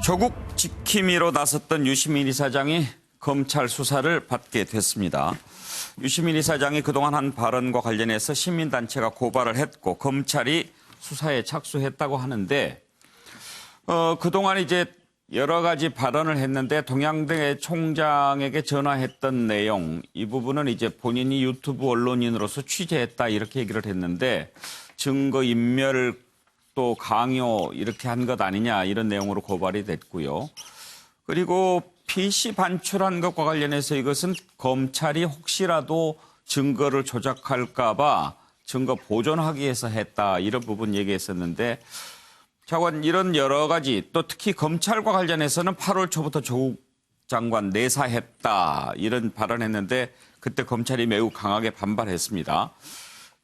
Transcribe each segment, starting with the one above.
조국 지킴이로 나섰던 유시민 이사장이 검찰 수사를 받게 됐습니다. 유시민 이사장이 그동안 한 발언과 관련해서 시민단체가 고발을 했고 검찰이 수사에 착수했다고 하는데 그동안 이제 여러 가지 발언을 했는데 동양대 총장에게 전화했던 내용 이 부분은 이제 본인이 유튜브 언론인으로서 취재했다 이렇게 얘기를 했는데 증거 인멸 또 강요 이렇게 한 것 아니냐 이런 내용으로 고발이 됐고요. 그리고 PC 반출한 것과 관련해서 이것은 검찰이 혹시라도 증거를 조작할까 봐 증거 보존하기 위해서 했다 이런 부분 얘기했었는데 차관 이런 여러 가지 또 특히 검찰과 관련해서는 8월 초부터 조국 장관 내사했다 이런 발언했는데 그때 검찰이 매우 강하게 반발했습니다.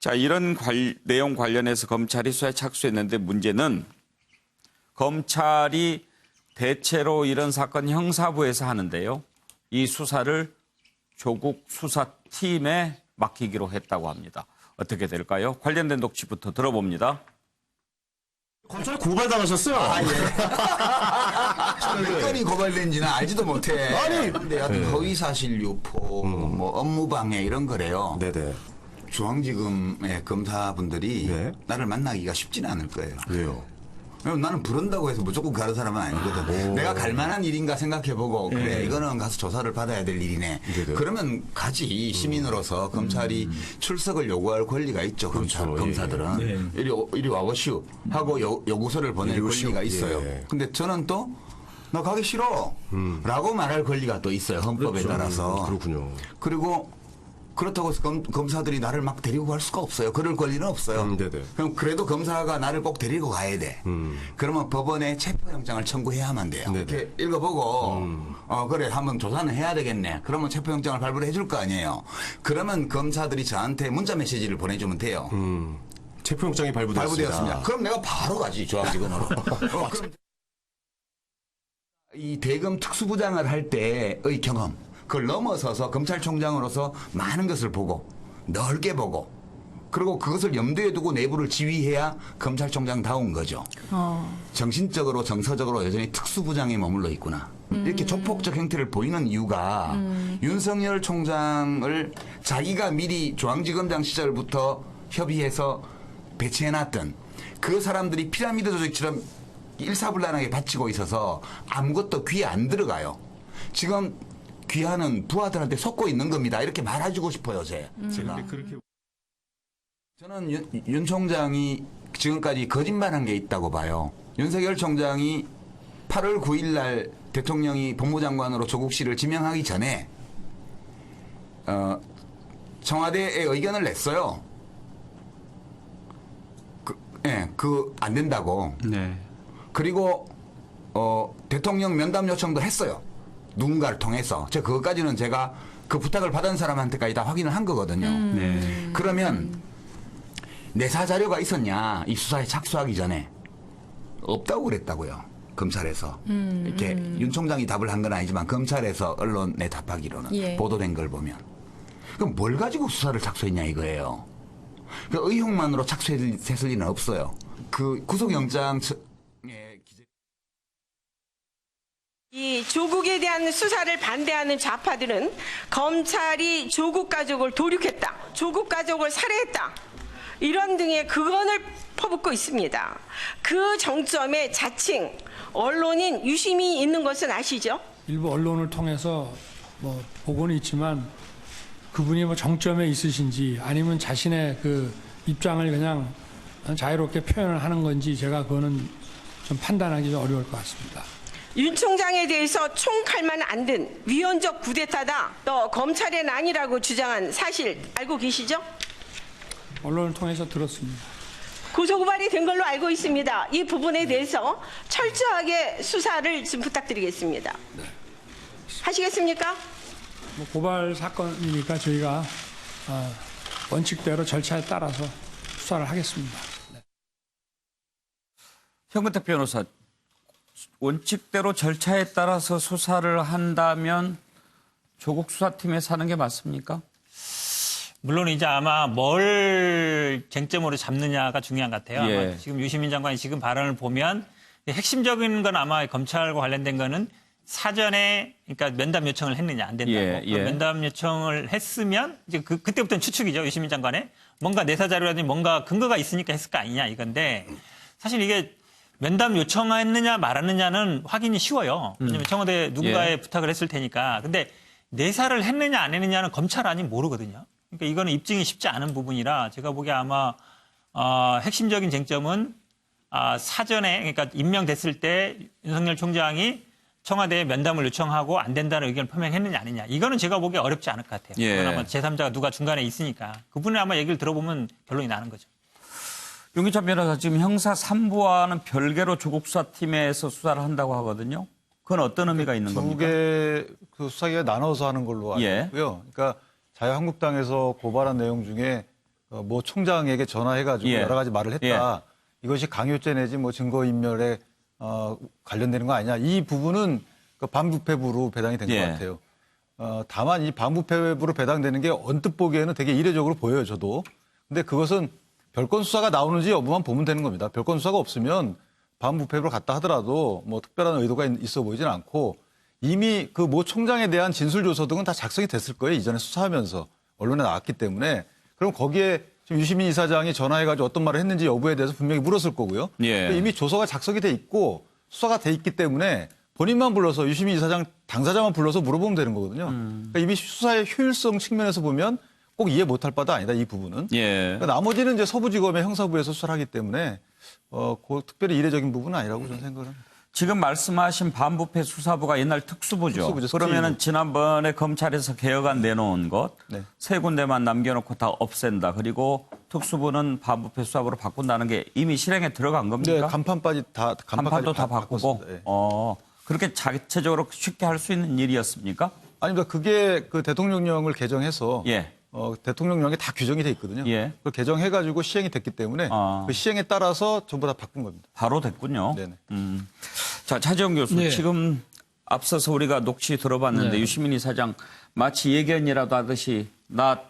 자, 이런 내용 관련해서 검찰이 수사에 착수했는데 문제는 검찰이 대체로 이런 사건 형사부에서 하는데요. 이 수사를 조국 수사팀에 맡기기로 했다고 합니다. 어떻게 될까요? 관련된 녹취부터 들어봅니다. 검찰 고발당하셨어요? 몇 건이 고발된지는 알지도 못해. 아니, 근데 허위사실 유포, 뭐 업무방해 이런 거래요. 네네. 중앙지검의 검사분들이 네. 나를 만나기가 쉽지는 않을 거예요. 왜요? 왜냐면 나는 부른다고 해서 무조건 가는 사람은 아니거든. 내가 갈 만한 일인가 생각해보고 그래 이거는 가서 조사를 받아야 될 일이네. 네네. 그러면 가지 시민으로서 검찰이 출석을 요구할 권리가 있죠. 그렇죠. 검사들은 이리 와보시오 하고 요구서를 보낼 권리가 있어요. 예. 근데 저는 또 나 가기 싫어 라고 말할 권리가 또 있어요. 헌법에 그렇죠. 따라서. 그렇군요. 그리고 그렇다고 해서 검사들이 나를 막 데리고 갈 수가 없어요. 그럴 권리는 없어요. 네네. 그럼 그래도 검사가 나를 꼭 데리고 가야 돼. 그러면 법원에 체포영장을 청구해야만 돼요. 네네. 이렇게 읽어보고 그래 한번 조사는 해야 되겠네. 그러면 체포영장을 발부를 해줄 거 아니에요. 그러면 검사들이 저한테 문자 메시지를 보내주면 돼요. 체포영장이 발부되었습니다. 발부되었습니다. 그럼 내가 바로 가지 중앙지검으로. 그럼 이 대검 특수부장을 할 때의 경험 그걸 넘어서서 검찰총장으로서 많은 것을 보고 넓게 보고 그리고 그것을 염두에 두고 내부를 지휘해야 검찰총장다운 거죠. 정신적으로 정서적으로 여전히 특수부장에 머물러 있구나. 이렇게 조폭적 형태를 보이는 이유가 윤석열 총장을 자기가 미리 중앙지검장 시절부터 협의해서 배치해놨던 그 사람들이 피라미드 조직처럼 일사불란하게 바치고 있어서 아무것도 귀에 안 들어가요. 지금 귀하는 부하들한테 속고 있는 겁니다. 이렇게 말해주고 싶어요, 제가. 저는 윤 총장이 지금까지 거짓말한 게 있다고 봐요. 윤석열 총장이 8월 9일 날 대통령이 법무장관으로 조국 씨를 지명하기 전에 청와대에 의견을 냈어요. 안 된다고. 네. 그리고 대통령 면담 요청도 했어요. 누군가를 통해서. 그것까지는 제가 그 부탁을 받은 사람한테까지 다 확인을 한 거거든요. 네. 그러면 내사 자료가 있었냐 이 수사에 착수하기 전에 없다고 그랬다고요. 검찰에서. 이렇게 윤 총장이 답을 한 건 아니지만 검찰에서 언론에 답하기로는 보도된 걸 보면. 그럼 뭘 가지고 수사를 착수했냐 이거예요. 그 의혹만으로 착수했을 리는 없어요. 그 구속영장 이 조국에 대한 수사를 반대하는 좌파들은 검찰이 조국 가족을 도륙했다, 조국 가족을 살해했다 이런 등의 극언을 퍼붓고 있습니다. 그 정점에 자칭 언론인 유심히 있는 것은 아시죠? 일부 언론을 통해서 뭐 보고는 있지만 그분이 뭐 정점에 있으신지 아니면 자신의 그 입장을 그냥 자유롭게 표현을 하는 건지 제가 그거는 좀 판단하기 좀 어려울 것 같습니다. 윤 총장에 대해서 총칼만 안 든 위헌적 쿠데타다, 또 검찰의 난이라고 주장한 사실 알고 계시죠? 언론을 통해서 들었습니다. 고소고발이 된 걸로 알고 있습니다. 이 부분에 대해서 철저하게 수사를 좀 부탁드리겠습니다. 하시겠습니까? 뭐 고발 사건이니까 저희가 원칙대로 절차에 따라서 수사를 하겠습니다. 네. 현근택 변호사, 원칙대로 절차에 따라서 수사를 한다면 조국 수사팀에 사는 게 맞습니까? 물론 이제 아마 뭘 쟁점으로 잡느냐가 중요한 것 같아요. 예. 아마 지금 유시민 장관이 지금 발언을 보면 핵심적인 건 아마 검찰과 관련된 거는 사전에 그러니까 면담 요청을 했느냐 안 된다고. 예, 예. 면담 요청을 했으면 이제 그때부터는 추측이죠. 유시민 장관의 뭔가 내사 자료라든지 뭔가 근거가 있으니까 했을 거 아니냐 이건데 사실 이게 면담 요청했느냐 말았느냐는 확인이 쉬워요. 왜냐하면 청와대 누군가에 예. 부탁을 했을 테니까. 근데 내사를 했느냐 안 했느냐는 검찰 아니면 모르거든요. 그러니까 이거는 입증이 쉽지 않은 부분이라 제가 보기에 아마 핵심적인 쟁점은 사전에 그러니까 임명됐을 때 윤석열 총장이 청와대에 면담을 요청하고 안 된다는 의견을 표명했느냐 아니냐. 이거는 제가 보기에 어렵지 않을 것 같아요. 예. 그건 아마 제3자가 누가 중간에 있으니까. 그분의 아마 얘기를 들어보면 결론이 나는 거죠. 윤기찬 변호사 지금 형사 3부와는 별개로 조국 수사팀에서 수사를 한다고 하거든요. 그건 어떤 의미가 있는 두 겁니까? 개 그 수사기가 나눠서 하는 걸로 알고 예. 있고요. 그러니까 자유한국당에서 고발한 내용 중에 뭐 총장에게 전화해가지고 예. 여러 가지 말을 했다. 이것이 강요죄 내지 뭐 증거인멸에 관련되는 거 아니냐. 이 부분은 그 반부패부로 배당이 된 것 예. 같아요. 다만 이 반부패부로 배당되는 게 언뜻 보기에는 되게 이례적으로 보여요, 저도. 근데 그것은 별건 수사가 나오는지 여부만 보면 되는 겁니다. 별건 수사가 없으면 반부패부로 갔다 하더라도 뭐 특별한 의도가 있어 보이진 않고 이미 그 모 총장에 대한 진술조서 등은 다 작성이 됐을 거예요. 이전에 수사하면서 언론에 나왔기 때문에. 그럼 거기에 지금 유시민 이사장이 전화해가지고 어떤 말을 했는지 여부에 대해서 분명히 물었을 거고요. 예. 이미 조서가 작성이 돼 있고 수사가 돼 있기 때문에 본인만 불러서 유시민 이사장 당사자만 불러서 물어보면 되는 거거든요. 그러니까 이미 수사의 효율성 측면에서 보면 꼭 이해 못할 바도 아니다. 이 부분은. 예. 그러니까 나머지는 이제 서부지검의 형사부에서 수사를 하기 때문에 그 특별히 이례적인 부분은 아니라고 저는 생각을 합니다. 지금 말씀하신 반부패 수사부가 옛날 특수부죠. 특수부죠. 그러면은 지난번에 검찰에서 개혁안 내놓은 것 네. 세 군데만 남겨놓고 다 없앤다. 그리고 특수부는 반부패 수사부로 바꾼다는 게 이미 실행에 들어간 네, 겁니까? 간판까지 다 간판도 다 바꾸고. 바꿨습니다. 예. 그렇게 자체적으로 쉽게 할 수 있는 일이었습니까? 아닙니다. 그게 그 대통령령을 개정해서 예. 대통령령에 다 규정이 돼 있거든요. 예. 그걸 개정해가지고 시행이 됐기 때문에 아. 그 시행에 따라서 전부 다 바꾼 겁니다. 바로 됐군요. 네네. 자, 차지영 교수. 네. 지금 앞서서 우리가 녹취 들어봤는데 네. 유시민 이사장 마치 예견이라도 하듯이 나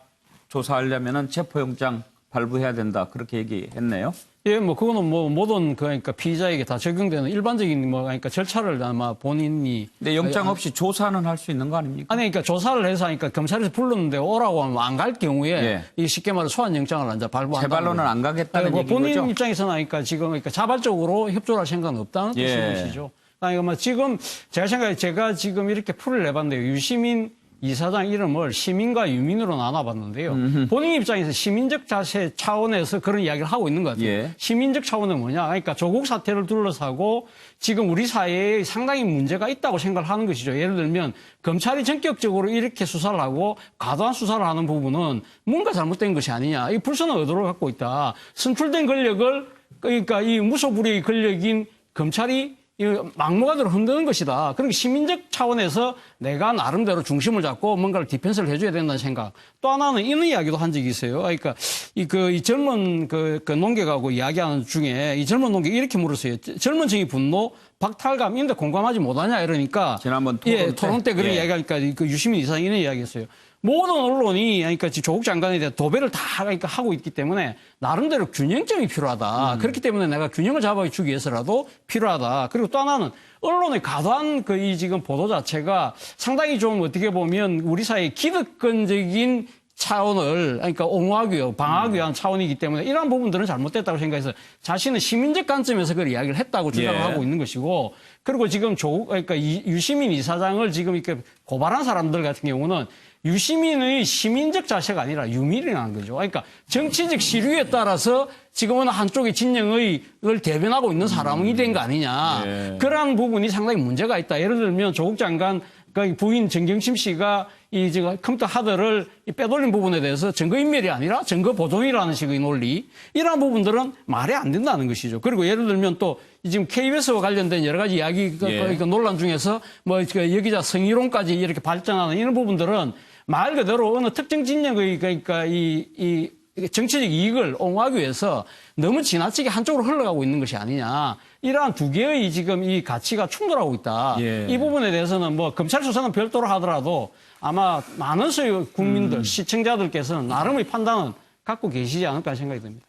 조사하려면은 체포영장 발부해야 된다. 그렇게 얘기했네요. 예, 뭐 그거는 뭐 모든 그러니까 피의자에게 다 적용되는 일반적인 뭐 그러니까 절차를 아마 본인이 근데 영장 없이 조사는 할 수 있는 거 아닙니까? 아니 그러니까 조사를 해서 하니까 검찰에서 불렀는데 오라고 하면 안 갈 경우에 예. 이 쉽게 말해 소환 영장을 이제 발부한다. 제 발로는 안 가겠다는 얘기인 본인 거죠? 입장에서는 하니까 지금 그러니까 자발적으로 협조를 할 생각은 없다는 예. 뜻인 것이죠. 그러니까 뭐 지금 제가 생각에 제가 지금 이렇게 풀을 내봤는데요. 유시민 이사장 이름을 시민과 유민으로 나눠봤는데요. 본인 입장에서 시민적 자세 차원에서 그런 이야기를 하고 있는 것 같아요. 예. 시민적 차원은 뭐냐? 그러니까 조국 사태를 둘러싸고 지금 우리 사회에 상당히 문제가 있다고 생각을 하는 것이죠. 예를 들면 검찰이 전격적으로 이렇게 수사를 하고 과도한 수사를 하는 부분은 뭔가 잘못된 것이 아니냐. 이 불선한 의도를 갖고 있다. 선출된 권력을 그러니까 이 무소불위의 권력인 검찰이 이 막무가내로 흔드는 것이다. 그러니까 시민적 차원에서 내가 나름대로 중심을 잡고 뭔가를 디펜스를 해줘야 된다는 생각. 또 하나는 이런 이야기도 한 적이 있어요. 그러니까 이 젊은 그 농객하고 이야기하는 중에 이 젊은 농객이 이렇게 물었어요. 젊은 층의 분노, 박탈감, 이런데 공감하지 못하냐 이러니까. 지난번 토론 때 그런 예. 이야기하니까 그 유시민 이사장이 이런 이야기했어요. 모든 언론이 그러니까 조국 장관에 대한 도배를 다 그러니까 하고 있기 때문에 나름대로 균형점이 필요하다. 그렇기 때문에 내가 균형을 잡아주기 위해서라도 필요하다. 그리고 또 하나는 언론의 과도한 그 이 지금 보도 자체가 상당히 좀 어떻게 보면 우리 사회의 기득권적인 차원을 그러니까 옹호하기, 방어하기 위한 차원이기 때문에 이러한 부분들은 잘못됐다고 생각해서 자신은 시민적 관점에서 그걸 이야기를 했다고 주장을 예. 하고 있는 것이고 그리고 지금 그러니까 유시민 이사장을 지금 이렇게 고발한 사람들 같은 경우는 유시민의 시민적 자세가 아니라 유밀이라는 거죠. 그러니까 정치적 시류에 따라서 지금은 한쪽의 진영을 대변하고 있는 사람이 된 거 아니냐. 예. 그러한 부분이 상당히 문제가 있다. 예를 들면 조국 장관 그 부인 정경심 씨가 이 지금 컴퓨터 하드를 빼돌린 부분에 대해서 증거인멸이 아니라 증거보존이라는 식의 논리 이러한 부분들은 말이 안 된다는 것이죠. 그리고 예를 들면 또 지금 KBS와 관련된 여러 가지 이야기 예. 그 논란 중에서 뭐 여기자 성희롱까지 이렇게 발전하는 이런 부분들은 말 그대로 어느 특정 진영의 그러니까 이 정치적 이익을 옹호하기 위해서 너무 지나치게 한쪽으로 흘러가고 있는 것이 아니냐. 이러한 두 개의 지금 이 가치가 충돌하고 있다. 예. 이 부분에 대해서는 뭐 검찰 수사는 별도로 하더라도 아마 많은 수의 국민들, 시청자들께서는 나름의 판단은 갖고 계시지 않을까 생각이 듭니다.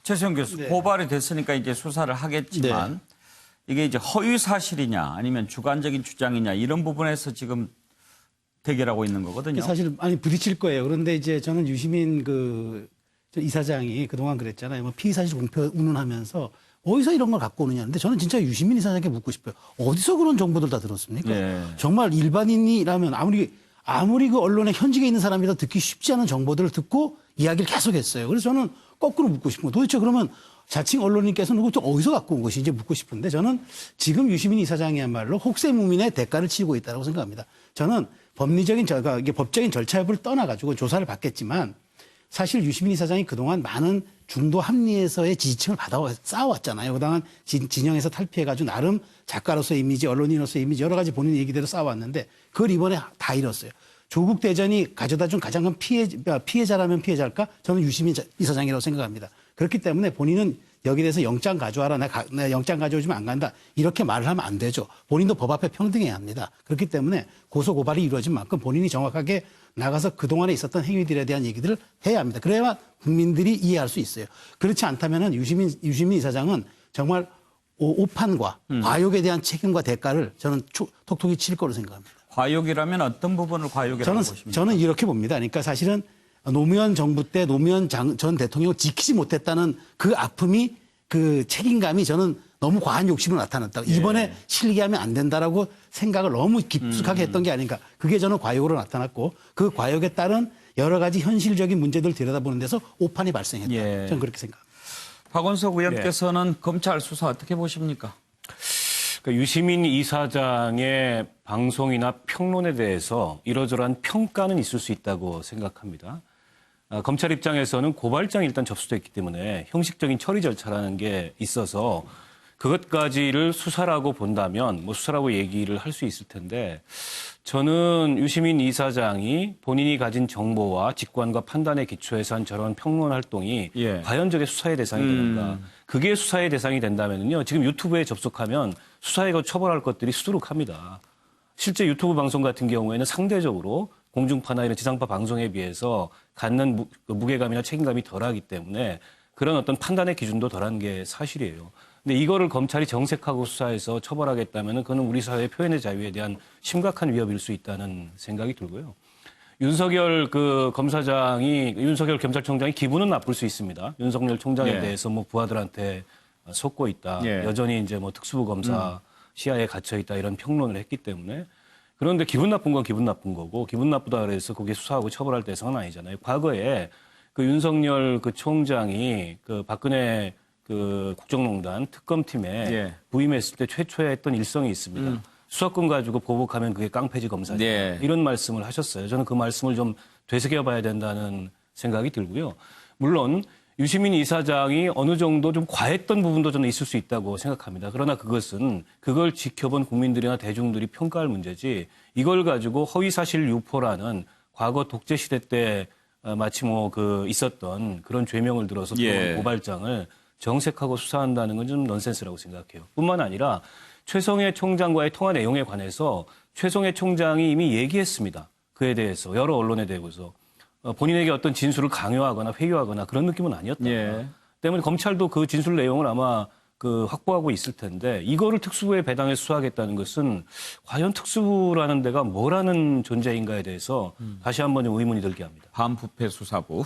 최수영 교수, 고발이 됐으니까 이제 수사를 하겠지만 이게 이제 허위 사실이냐 아니면 주관적인 주장이냐 이런 부분에서 지금 대결하고 있는 거거든요. 사실 아니 부딪힐 거예요. 그런데 이제 저는 유시민 저 이사장이 그동안 그랬잖아요. 뭐 피의 사실 공표 운운하면서 어디서 이런 걸 갖고 오느냐. 근데 저는 진짜 유시민 이사장에게 묻고 싶어요. 어디서 그런 정보들 다 들었습니까? 예. 정말 일반인이라면 아무리 그 언론에 현직에 있는 사람이라도 듣기 쉽지 않은 정보들을 듣고 이야기를 계속했어요. 그래서 저는 거꾸로 묻고 싶은 거예요. 도대체 그러면 자칭 언론인께서는 그걸 어디서 갖고 온 것인지 묻고 싶은데 저는 지금 유시민 이사장이야말로 혹세무민의 대가를 치르고 있다고 생각합니다. 저는 이게 법적인 절차 여부를 떠나가지고 조사를 받겠지만 사실 유시민 이사장이 그동안 많은 중도 합리에서의 지지층을 쌓아왔잖아요. 그동안 진영에서 탈피해가지고 나름 작가로서의 이미지, 언론인으로서의 이미지 여러 가지 본인 얘기대로 쌓아왔는데 그걸 이번에 다 잃었어요. 조국 대전이 가져다 준 가장 큰 피해자라면 피해자일까? 저는 유시민 이사장이라고 생각합니다. 그렇기 때문에 본인은 여기에 대해서 영장 가져와라. 내가 영장 가져오지면 안 간다. 이렇게 말을 하면 안 되죠. 본인도 법 앞에 평등해야 합니다. 그렇기 때문에 고소 고발이 이루어진 만큼 본인이 정확하게 나가서 그동안에 있었던 행위들에 대한 얘기들을 해야 합니다. 그래야 국민들이 이해할 수 있어요. 그렇지 않다면 유시민 이사장은 정말 오판과 과욕에 대한 책임과 대가를 저는 톡톡히 칠 거로 생각합니다. 과욕이라면 어떤 부분을 과욕이라고 보십니까? 저는 이렇게 봅니다. 그러니까 사실은 노무현 정부 때 노무현 전 대통령을 지키지 못했다는 그 아픔이 그 책임감이 저는 너무 과한 욕심으로 나타났다. 이번에 실기하면 안 된다라고 생각을 너무 깊숙하게 했던 게 아닌가. 그게 저는 과욕으로 나타났고 그 과욕에 따른 여러 가지 현실적인 문제들을 들여다보는 데서 오판이 발생했다. 예. 저는 그렇게 생각합니다. 박원석 의원께서는 검찰 수사 어떻게 보십니까? 그러니까 유시민 이사장의 방송이나 평론에 대해서 이러저러한 평가는 있을 수 있다고 생각합니다. 검찰 입장에서는 고발장이 일단 접수됐기 때문에 형식적인 처리 절차라는 게 있어서 그것까지를 수사라고 본다면 뭐 수사라고 얘기를 할 수 있을 텐데 저는 유시민 이사장이 본인이 가진 정보와 직관과 판단에 기초해서 한 저런 평론 활동이 예. 과연 저게 수사의 대상이 되는가. 그게 수사의 대상이 된다면요. 지금 유튜브에 접속하면 수사에 처벌할 것들이 수두룩합니다. 실제 유튜브 방송 같은 경우에는 상대적으로 공중파나 이런 지상파 방송에 비해서 갖는 무게감이나 책임감이 덜하기 때문에 그런 어떤 판단의 기준도 덜한 게 사실이에요. 근데 이거를 검찰이 정색하고 수사해서 처벌하겠다면 그건 우리 사회의 표현의 자유에 대한 심각한 위협일 수 있다는 생각이 들고요. 윤석열 윤석열 검찰총장이 기분은 나쁠 수 있습니다. 윤석열 총장에 예. 대해서 뭐 부하들한테 속고 있다. 예. 여전히 이제 뭐 특수부 검사 시야에 갇혀 있다 이런 평론을 했기 때문에 그런데 기분 나쁜 건 기분 나쁜 거고 기분 나쁘다 그래서 거기에 수사하고 처벌할 대상은 아니잖아요. 과거에 그 윤석열 그 총장이 그 박근혜 그 국정농단 특검팀에 예. 부임했을 때 최초에 했던 일성이 있습니다. 수사권 가지고 보복하면 그게 깡패지 검사다. 네. 이런 말씀을 하셨어요. 저는 그 말씀을 좀 되새겨봐야 된다는 생각이 들고요. 물론 유시민 이사장이 어느 정도 좀 과했던 부분도 저는 있을 수 있다고 생각합니다. 그러나 그것은 그걸 지켜본 국민들이나 대중들이 평가할 문제지 이걸 가지고 허위사실 유포라는 과거 독재시대 때 마치 뭐 있었던 그런 죄명을 들어서 예. 고발장을 정색하고 수사한다는 건 좀 넌센스라고 생각해요. 뿐만 아니라 최성해 총장과의 통화 내용에 관해서 최성해 총장이 이미 얘기했습니다. 그에 대해서 여러 언론에 대해서 본인에게 어떤 진술을 강요하거나 회유하거나 그런 느낌은 아니었다. 예. 때문에 검찰도 그 진술 내용을 아마 확보하고 있을 텐데 이거를 특수부에 배당해 수사하겠다는 것은 과연 특수부라는 데가 뭐라는 존재인가에 대해서 다시 한번 좀 의문이 들게 합니다. 반부패 수사부.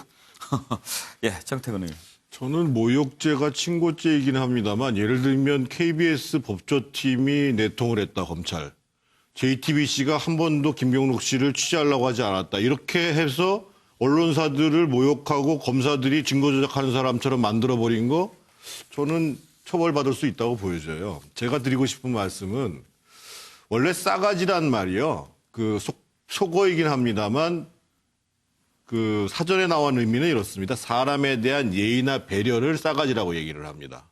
예, 정태근 의원. 저는 모욕죄가 친고죄이긴 합니다만 예를 들면 KBS 법조팀이 내통을 했다 검찰. JTBC가 한 번도 김경록 씨를 취재하려고 하지 않았다. 이렇게 해서 언론사들을 모욕하고 검사들이 증거 조작하는 사람처럼 만들어버린 거 저는 처벌받을 수 있다고 보여져요. 제가 드리고 싶은 말씀은 원래 싸가지란 말이요. 속어이긴 합니다만 사전에 나온 의미는 이렇습니다. 사람에 대한 예의나 배려를 싸가지라고 얘기를 합니다.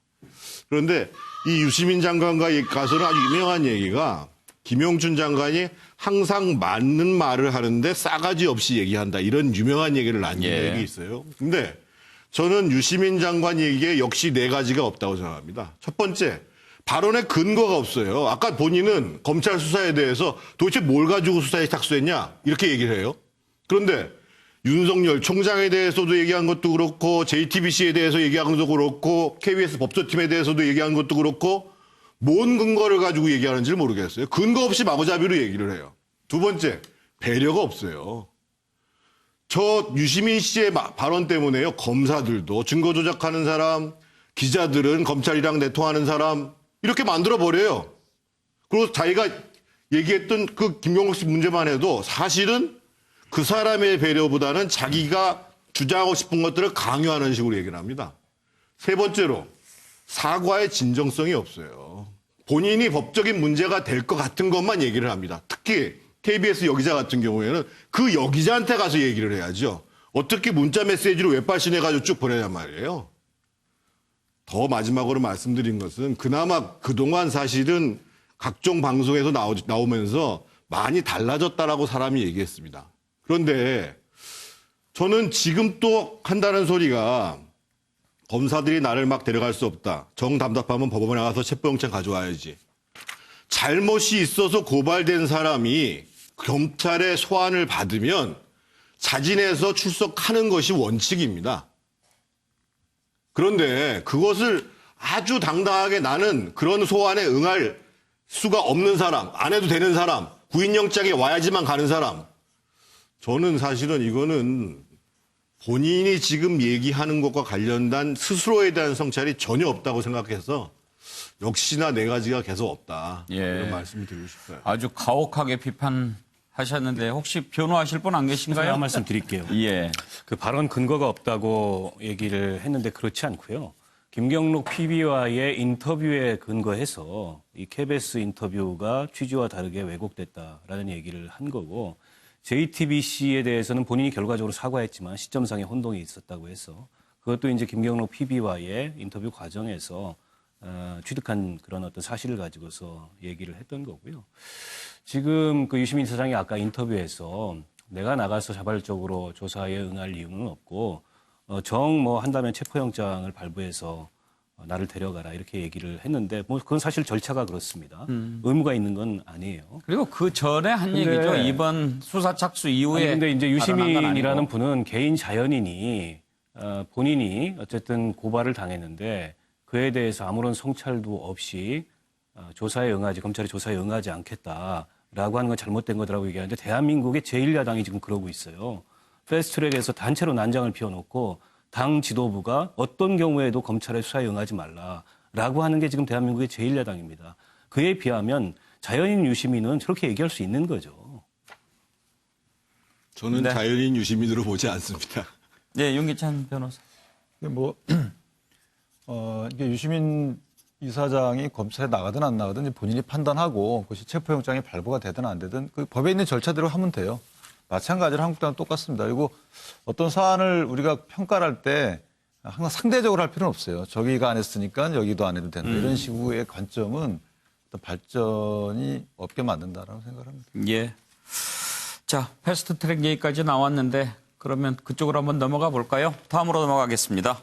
그런데 이 유시민 장관과 가서는 아주 유명한 얘기가 김용춘 장관이 항상 맞는 말을 하는데 싸가지 없이 얘기한다. 이런 유명한 얘기를 남긴 적이 있어요. 근데 저는 유시민 장관 얘기에 역시 네 가지가 없다고 생각합니다. 첫 번째, 발언에 근거가 없어요. 아까 본인은 검찰 수사에 대해서 도대체 뭘 가지고 수사에 착수했냐 이렇게 얘기를 해요. 그런데 윤석열 총장에 대해서도 얘기한 것도 그렇고 JTBC에 대해서 얘기한 것도 그렇고 KBS 법조팀에 대해서도 얘기한 것도 그렇고 뭔 근거를 가지고 얘기하는지 모르겠어요. 근거 없이 마구잡이로 얘기를 해요. 두 번째, 배려가 없어요. 저 유시민 씨의 발언 때문에요. 검사들도 증거 조작하는 사람, 기자들은 검찰이랑 내통하는 사람 이렇게 만들어버려요. 그리고 자기가 얘기했던 그 김경록 씨 문제만 해도 사실은 그 사람의 배려보다는 자기가 주장하고 싶은 것들을 강요하는 식으로 얘기를 합니다. 세 번째로 사과의 진정성이 없어요. 본인이 법적인 문제가 될 것 같은 것만 얘기를 합니다. 특히 KBS 여기자 같은 경우에는 그 여기자한테 가서 얘기를 해야죠. 어떻게 문자 메시지로 웹발신해가지고 쭉 보내냔 말이에요. 더 마지막으로 말씀드린 것은 그나마 그동안 사실은 각종 방송에서 나오면서 많이 달라졌다라고 사람이 얘기했습니다. 그런데 저는 지금 또 한다는 소리가 검사들이 나를 막 데려갈 수 없다. 정 답답하면 법원에 가서 체포영장 가져와야지. 잘못이 있어서 고발된 사람이 검찰의 소환을 받으면 자진해서 출석하는 것이 원칙입니다. 그런데 그것을 아주 당당하게 나는 그런 소환에 응할 수가 없는 사람, 안 해도 되는 사람, 구인영장에 와야지만 가는 사람. 저는 사실은 이거는 본인이 지금 얘기하는 것과 관련된 스스로에 대한 성찰이 전혀 없다고 생각해서 역시나 네 가지가 계속 없다. 예. 이런 말씀을 드리고 싶어요. 아주 가혹하게 비판하셨는데 혹시 변호하실 분 안 계신가요? 한 말씀 드릴게요. 예. 그 발언 근거가 없다고 얘기를 했는데 그렇지 않고요. 김경록 PB와의 인터뷰에 근거해서 이 KBS 인터뷰가 취지와 다르게 왜곡됐다라는 얘기를 한 거고 JTBC에 대해서는 본인이 결과적으로 사과했지만 시점상의 혼동이 있었다고 해서 그것도 이제 김경록 PB와의 인터뷰 과정에서 취득한 그런 어떤 사실을 가지고서 얘기를 했던 거고요. 지금 그 유시민 사장이 아까 인터뷰에서 내가 나가서 자발적으로 조사에 응할 이유는 없고 뭐 한다면 체포영장을 발부해서 나를 데려가라 이렇게 얘기를 했는데 뭐 그건 사실 절차가 그렇습니다. 의무가 있는 건 아니에요. 그리고 그 전에 한 얘기죠. 이번 수사 착수 이후에. 근데 이제 발언한 건 유시민이라는 아니고. 분은 개인 자연인이 본인이 어쨌든 고발을 당했는데 그에 대해서 아무런 성찰도 없이 조사에 응하지 검찰이 조사에 응하지 않겠다라고 하는 건 잘못된 거라고 얘기하는데 대한민국의 제1야당이 지금 그러고 있어요. 패스트트랙에서 단체로 난장을 피워놓고 당 지도부가 어떤 경우에도 검찰의 수사에 응하지 말라라고 하는 게 지금 대한민국의 제1야당입니다. 그에 비하면 자연인 유시민은 저렇게 얘기할 수 있는 거죠. 저는 네. 자연인 유시민으로 보지 않습니다. 네, 윤기찬 변호사. 이게 유시민 이사장이 검찰에 나가든 안 나가든 본인이 판단하고 그것이 체포영장이 발부가 되든 안 되든 그 법에 있는 절차대로 하면 돼요. 마찬가지로 한국당은 똑같습니다. 그리고 어떤 사안을 우리가 평가를 할 때 항상 상대적으로 할 필요는 없어요. 저기가 안 했으니까 여기도 안 해도 된다. 이런 식의 관점은 어떤 발전이 없게 만든다라고 생각을 합니다. 예. 자, 패스트트랙 얘기까지 나왔는데 그러면 그쪽으로 한번 넘어가 볼까요? 다음으로 넘어가겠습니다.